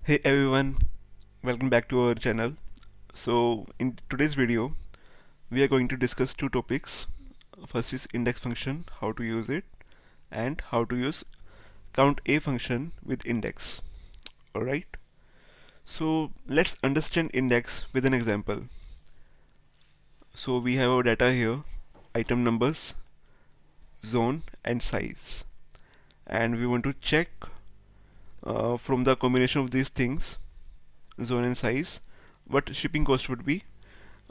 Hey everyone, welcome back to our channel. So in today's video, we are going to discuss two topics. First is index function, how to use it, and how to use count a function with index. Alright, so let's understand index with an example. So we have our data here, item numbers, zone and size. And we want to check from the combination of these things, zone and size, what shipping cost would be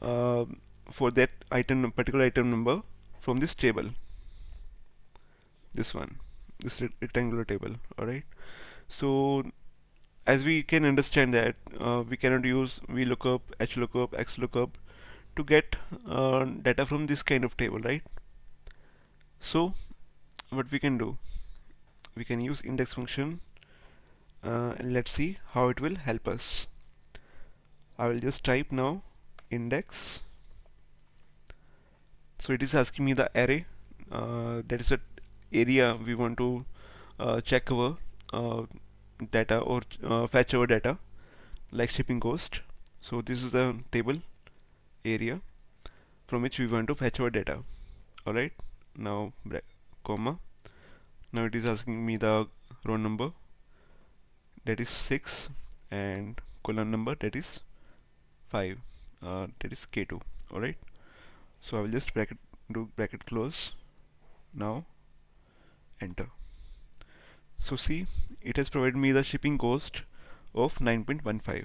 uh, for that particular item number from this table, this one, this rectangular table. All right, so as we can understand that we cannot use vlookup, HLOOKUP, XLOOKUP to get data from this kind of table, right? So what we can do, we can use index function, and let's see how it will help us. I will just type now index. So it is asking me the array, that is a area we want to check our uh, data or fetch our data like shipping cost. So this is the table area from which we want to fetch our data. Alright, now comma. Now it is asking me the row number, that is 6, and column number, that is 5, that is K2. Alright, so I will just do bracket close. Now enter. So see, it has provided me the shipping cost of 9.15.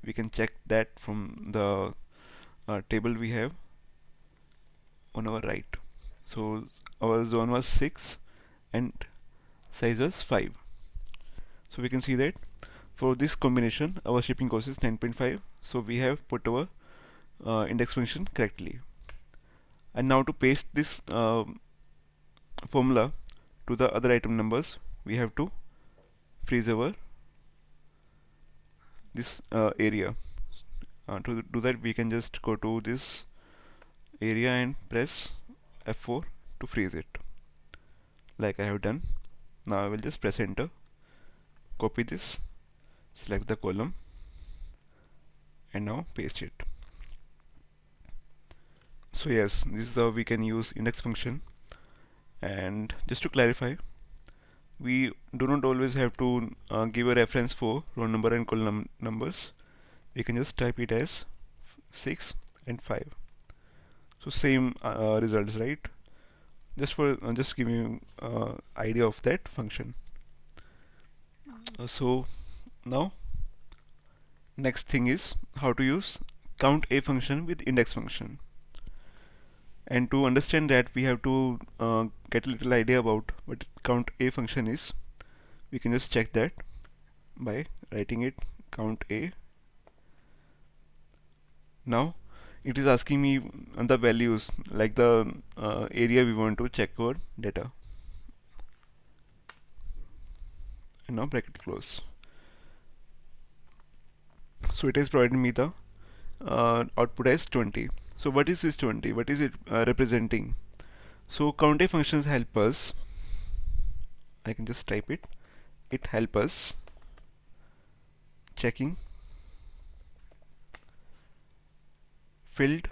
We can check that from the table we have on our right. So our zone was 6 and size was 5. So we can see that for this combination our shipping cost is 9.5. So we have put our index function correctly. And now to paste this formula to the other item numbers, we have to freeze our this area. To do that, we can just go to this area and press F4 to freeze it, like I have done. Now I will just press enter, copy this, select the column, and now paste it. So yes, this is how we can use index function. And just to clarify, we do not always have to give a reference for row number and column numbers. We can just type it as 6 and 5. So same results, right? Just give you idea of that function. So now next thing is how to use count a function with index function. And to understand that, we have to get a little idea about what count a function is. We can just check that by writing it count a. Now it is asking me the values, like the area we want to check our data. And now bracket close. So it has provided me the output as 20. So what is this 20? What is it representing? So count a functions help us. I can just type it. It help us checking filled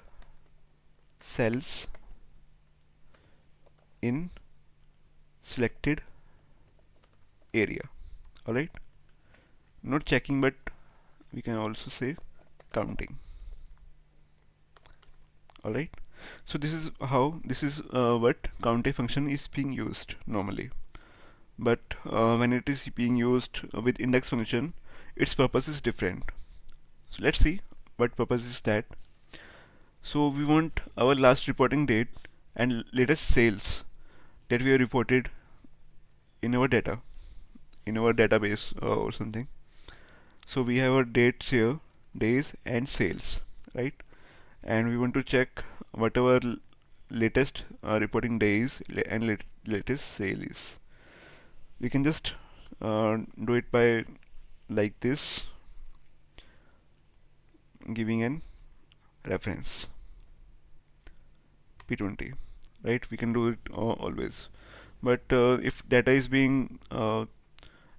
cells in selected area. Alright, not checking, but we can also say counting. Alright, so this is what count a function is being used normally. But when it is being used with index function, its purpose is different. So let's see what purpose is that. So we want our last reporting date and latest sales that we have reported in our data, in our database or something. So we have our dates here, days and sales, right? And we want to check whatever latest reporting days and latest sale is. We can just do it by like this, giving an reference P20, right? We can do it always. But if data is being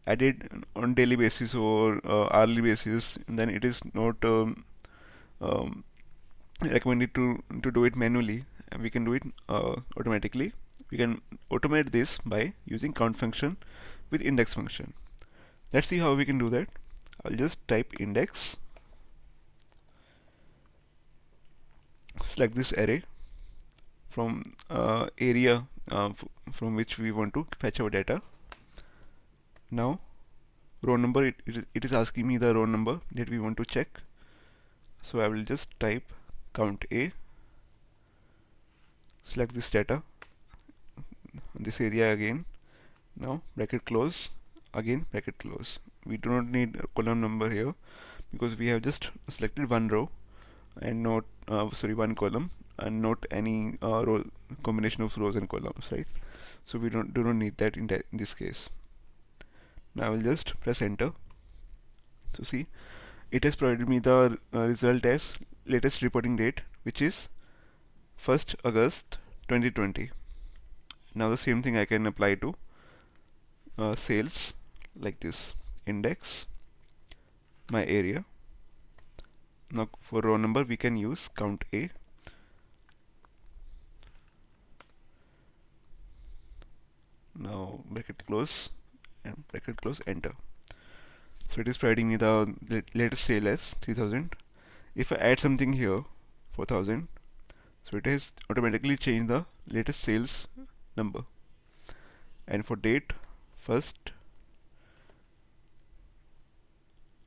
added on daily basis or hourly basis, then it is not um, recommended to do it manually. And we can do it automatically. We can automate this by using count function with index function. Let's see how we can do that. I'll just type index, select this array from area from which we want to fetch our data. Now row number, it is asking me the row number that we want to check. So I will just type count A, select this data, this area again. Now bracket close, again bracket close. We do not need a column number here because we have just selected one row and not one column, and not any row combination of rows and columns, right? So we do not need that in this case. Now I will just press enter. So see, it has provided me the result as latest reporting date, which is 1st August 2020. Now the same thing I can apply to sales, like this: index, my area. Now for row number we can use count A. Now bracket close and bracket close, enter. So it is providing me the latest sale as 3000. If I add something here, 4000, so it has automatically changed the latest sales number. And for date, 1st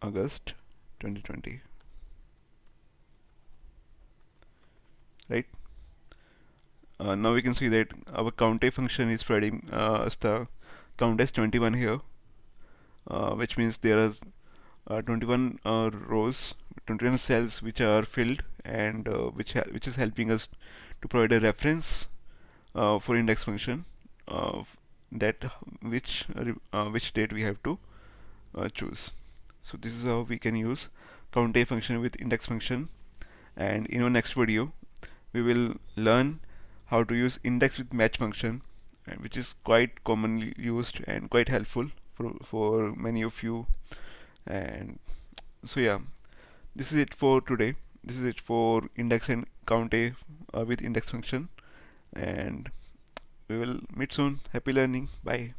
August 2020, right? Now we can see that our count A function is providing us the count as 21 here, which means there are 21 rows, 21 cells which are filled, and which is helping us to provide a reference for index function of that which date we have to choose. So this is how we can use count A function with index function. And in our next video we will learn how to use index with match function, which is quite commonly used and quite helpful for many of you. And so yeah, this is it for today. This is it for index and count A with index function, and we will meet soon. Happy learning. Bye.